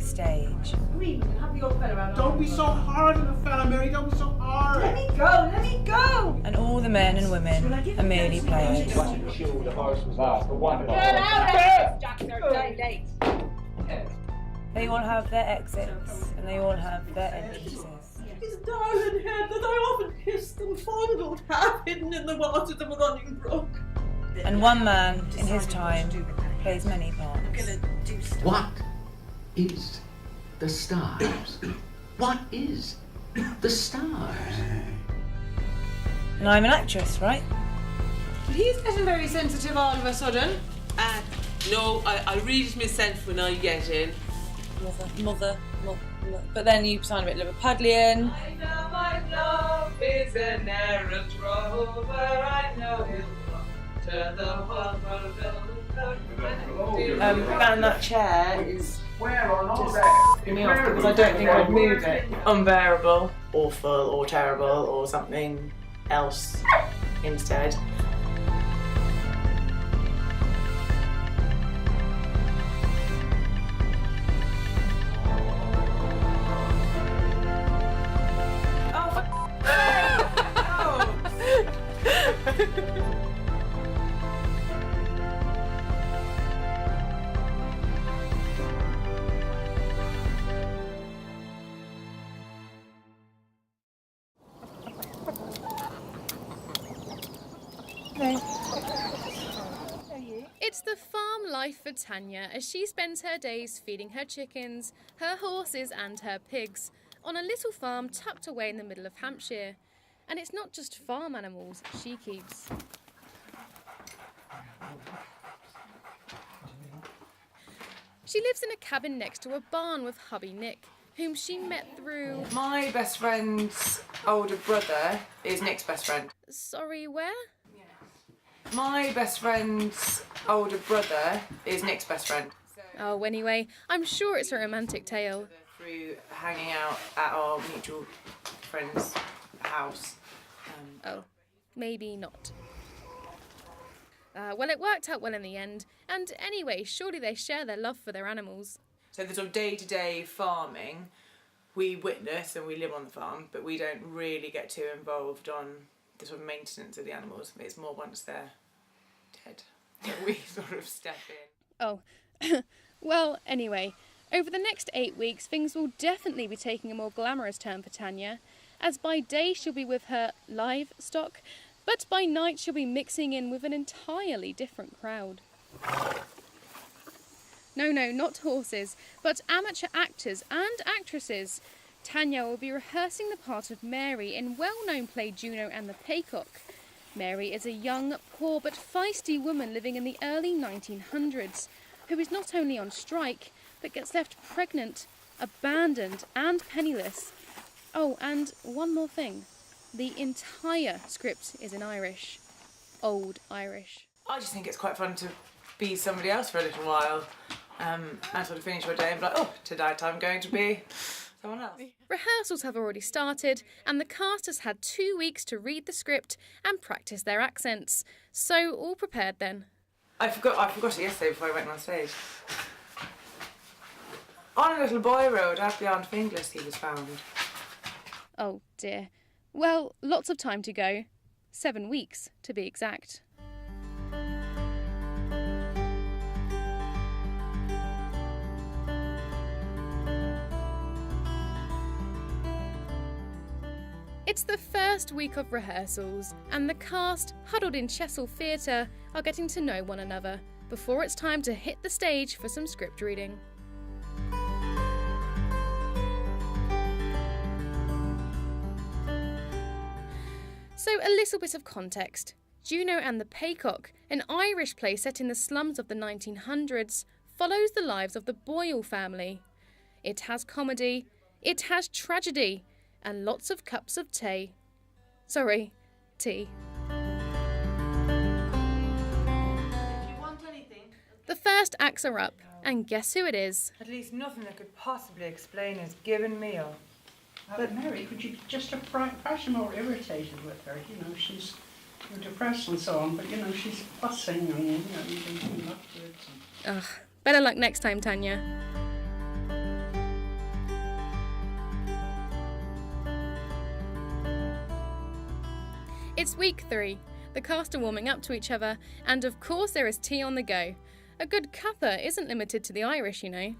stage. Don't be so hard on the fella, Mary. Don't be so hard. Let me go. And all the men and women are merely players. Get out of here, Jack, they're day late. They all have their exits and they all have their entrances. His darling head that I often kissed and fondled, half hidden in the waters of a running brook. And one man, in his time, plays many parts. What is the stars? What is the stars? And I'm an actress, right? He's getting very sensitive all of a sudden. No, I read myself when I get in. Mother. But then you sound a bit Liverpudlian. I know my love is an errant rover. I know he'll turn the whole world Down that chair is Where on all just that? me off because I don't think I'd move it. Unbearable, awful, or terrible, or something else instead. It's the farm life for Tania as she spends her days feeding her chickens, her horses and her pigs on a little farm tucked away in the middle of Hampshire. And it's not just farm animals she keeps. She lives in a cabin next to a barn with hubby Nick, whom she met through... My best friend's older brother is Nick's best friend. Sorry, where? My best friend's older brother is Nick's best friend. Oh, anyway, I'm sure it's a romantic tale. Through hanging out at our mutual friend's house. Oh, maybe not. Well, it worked out well in the end. And anyway, surely they share their love for their animals. So the sort of day-to-day farming, we witness and we live on the farm, but we don't really get too involved on the sort of maintenance of the animals. It's more once they're dead that we sort of step in. Oh, well, anyway, over the next 8 weeks, things will definitely be taking a more glamorous turn for Tania, as by day she'll be with her livestock, but by night she'll be mixing in with an entirely different crowd. No, not horses, but amateur actors and actresses. Tania will be rehearsing the part of Mary in well-known play Juno and the Paycock. Mary is a young, poor but feisty woman living in the early 1900s, who is not only on strike, but gets left pregnant, abandoned and penniless. Oh, and one more thing. The entire script is in Irish. Old Irish. I just think it's quite fun to be somebody else for a little while and sort of finish your day and be like, oh, tonight I'm going to be someone else. Rehearsals have already started and the cast has had 2 weeks to read the script and practice their accents. So all prepared then. I forgot it yesterday before I went on stage. On a little boy road out beyond Finglas he was found. Oh dear. Well, lots of time to go. 7 weeks, to be exact. It's the first week of rehearsals, and the cast, huddled in Chesil Theatre, are getting to know one another before it's time to hit the stage for some script reading. So, a little bit of context. Juno and the Paycock, an Irish play set in the slums of the 1900s, follows the lives of the Boyle family. It has comedy, it has tragedy, and lots of cups of tea. Sorry, tea. The first acts are up, and guess who it is? At least nothing that could possibly explain his giving me up. But Mary, could you just have perhaps more irritated with her? You know, she's depressed and so on, but you know, she's fussing and you know, you've been doing upwards. Ugh, better luck next time, Tania. It's week 3. The cast are warming up to each other, and of course there is tea on the go. A good cuppa isn't limited to the Irish, you know.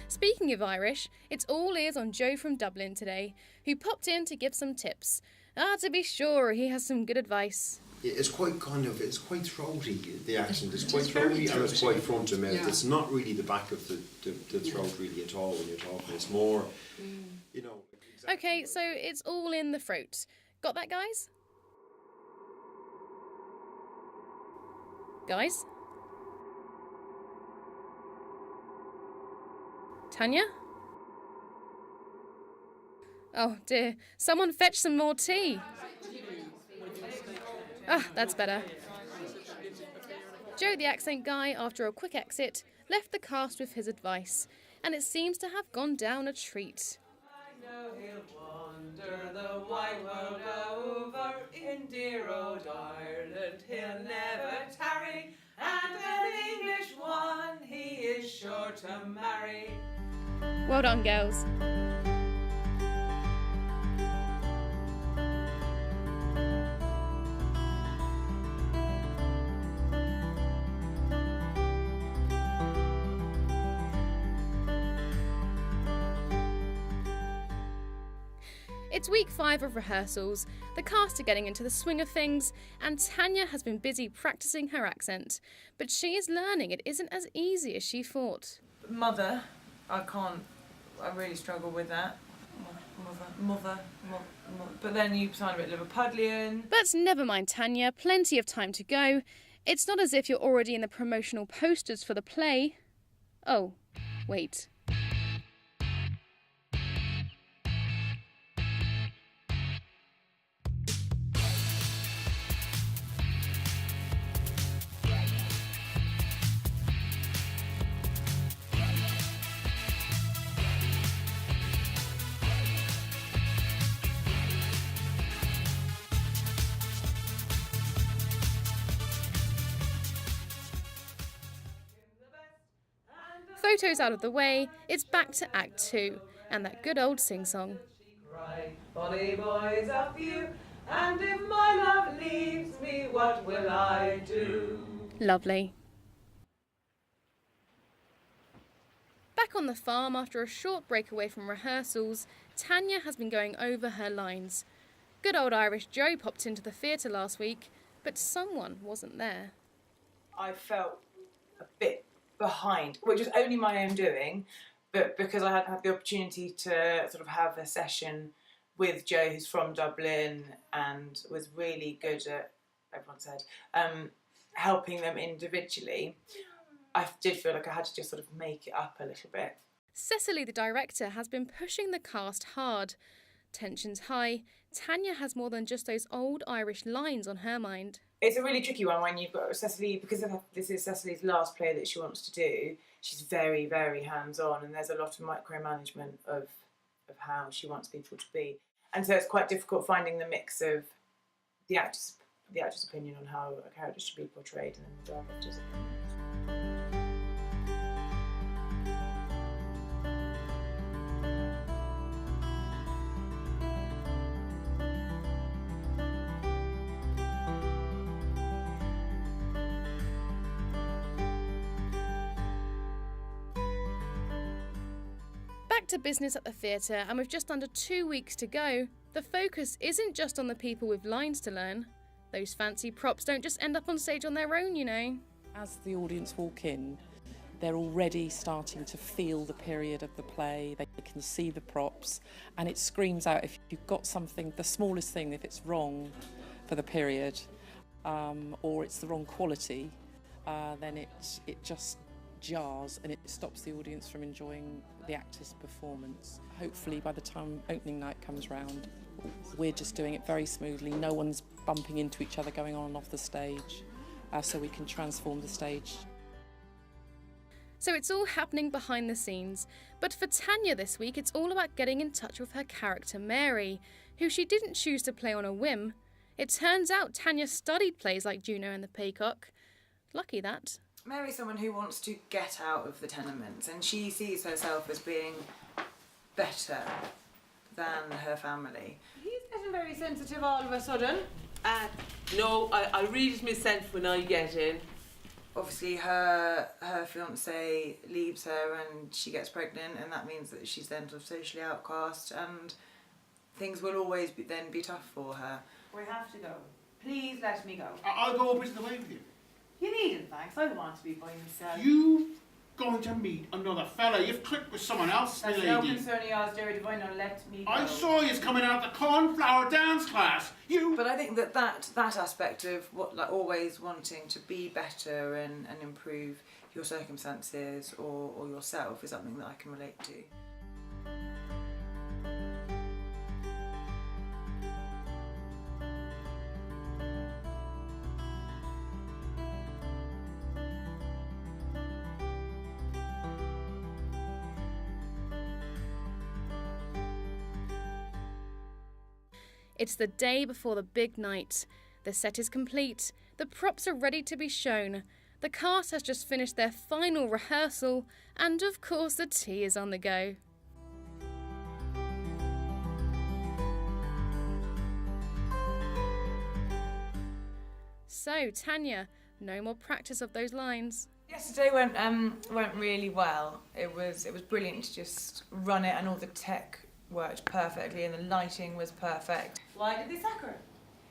Speaking of Irish, it's all ears on Joe from Dublin today, who popped in to give some tips. To be sure, he has some good advice. It's quite throaty, the accent. It's quite throaty and it's quite front to mouth. Yeah. It's not really the back of the throat really at all when you're talking. It's more, you know. Exactly. Okay, so it's all in the throat. Got that, guys? Guys? Tania? Oh dear, someone fetch some more tea. That's better. Joe, the accent guy, after a quick exit, left the cast with his advice, and it seems to have gone down a treat. I know he'll wander the wide world over, in dear old Ireland he'll never tarry, and an English one he is sure to marry. Well done, girls. It's week 5 of rehearsals, the cast are getting into the swing of things, and Tania has been busy practising her accent. But she is learning it isn't as easy as she thought. Mother, I really struggle with that. Mother. But then you sound a bit Liverpudlian. But never mind, Tania, plenty of time to go. It's not as if you're already in the promotional posters for the play. Oh, wait. Photos out of the way, it's back to Act 2, and that good old sing-song. Bonny boys of you, and if my love leaves me, what will I do? Lovely. Back on the farm after a short break away from rehearsals, Tania has been going over her lines. Good old Irish Joe popped into the theatre last week, but someone wasn't there. I felt a bit behind, which was only my own doing, but because I hadn't had the opportunity to sort of have a session with Joe, who's from Dublin and was really good at, everyone said, helping them individually, I did feel like I had to just sort of make it up a little bit. Cecily, the director, has been pushing the cast hard. Tension's high. Tania has more than just those old Irish lines on her mind. It's a really tricky one when you've got Cecily, because this is Cecily's last play that she wants to do. She's very, very hands-on, and there's a lot of micromanagement of how she wants people to be. And so it's quite difficult finding the mix of the actor's opinion on how a character should be portrayed and the director's opinion. Back to business at the theatre, and with just under 2 weeks to go, the focus isn't just on the people with lines to learn. Those fancy props don't just end up on stage on their own, you know. As the audience walk in, they're already starting to feel the period of the play, they can see the props, and it screams out if you've got something, the smallest thing, if it's wrong for the period, or it's the wrong quality, then it just jars and it stops the audience from enjoying the actor's performance. Hopefully by the time opening night comes round, we're just doing it very smoothly. No one's bumping into each other going on and off the stage, so we can transform the stage. So it's all happening behind the scenes. But for Tania this week, it's all about getting in touch with her character Mary, who she didn't choose to play on a whim. It turns out Tania studied plays like Juno and the Paycock. Lucky that. Mary's someone who wants to get out of the tenements, and she sees herself as being better than her family. He's getting very sensitive all of a sudden. No, I'll read it myself when I get in. Obviously her fiance leaves her and she gets pregnant, and that means that she's then sort of socially outcast, and things will always be tough for her. We have to go. Please let me go. I'll go over to the way with you. You needn't, thanks. I want to be by myself. You going to meet another fella? You've clicked with someone else, That's lady. no concern of yours, Jerry Devine. Now let me go. I saw you coming out the cornflower dance class. But I think that aspect of what, like, always wanting to be better and improve your circumstances or yourself is something that I can relate to. It's the day before the big night. The set is complete. The props are ready to be shown. The cast has just finished their final rehearsal, and of course the tea is on the go. So, Tania, no more practice of those lines. Yesterday went really well. It was brilliant to just run it, and all the tech worked perfectly and the lighting was perfect. Why did they sack her?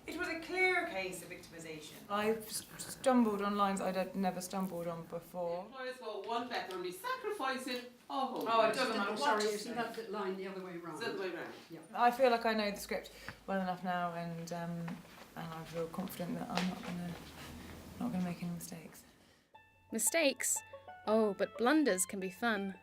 It was a clear case of victimisation. I stumbled on lines I'd never stumbled on before. Employers go one better and be sacrificing. Oh, it doesn't matter. Sorry, isn't that the line the other way round? It's the other way round. Yeah. I feel like I know the script well enough now, and I feel confident that I'm not gonna make any mistakes. Mistakes? Oh, but blunders can be fun.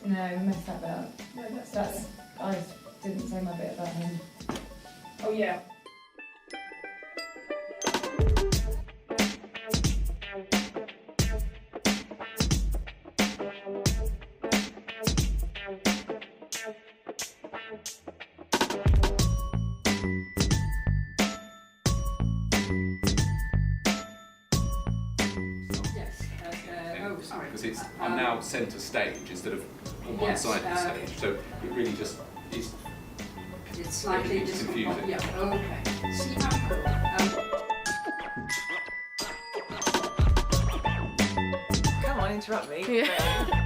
No, we messed that bit up. That's I didn't say my bit about him. Oh yeah. Because I'm now centre stage instead of on one side of the stage, so it really just is. It's slightly confusing. Yeah. Okay. See how Come on, interrupt me. Yeah.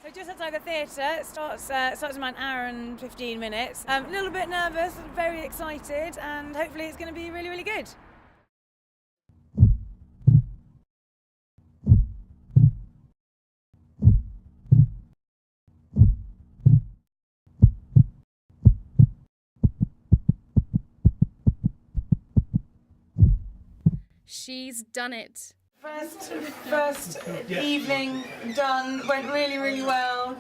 So just outside the theatre, it starts in about an hour and 15 minutes. A little bit nervous, very excited, and hopefully it's going to be really, really good. She's done it. First evening done, went really, really well.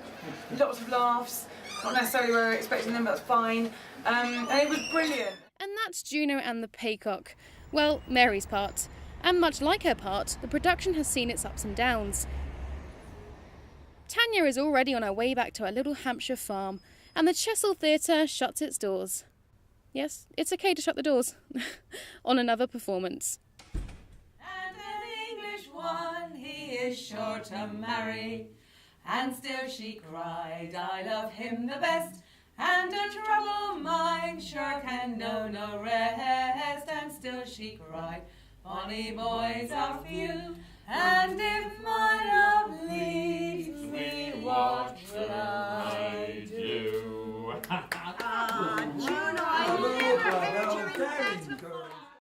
Lots of laughs. Not necessarily where we were expecting them, but that's fine. And it was brilliant. And that's Juno and the Paycock. Well, Mary's part. And much like her part, the production has seen its ups and downs. Tania is already on her way back to her little Hampshire farm, and the Chesil Theatre shuts its doors. Yes, it's okay to shut the doors. On another performance. One he is sure to marry, and still she cried, I love him the best, and a troubled mind sure can know no rest, and still she cried, bonny boys are few, and if my love leaves me, what will I do? Juno, I never heard you in that before.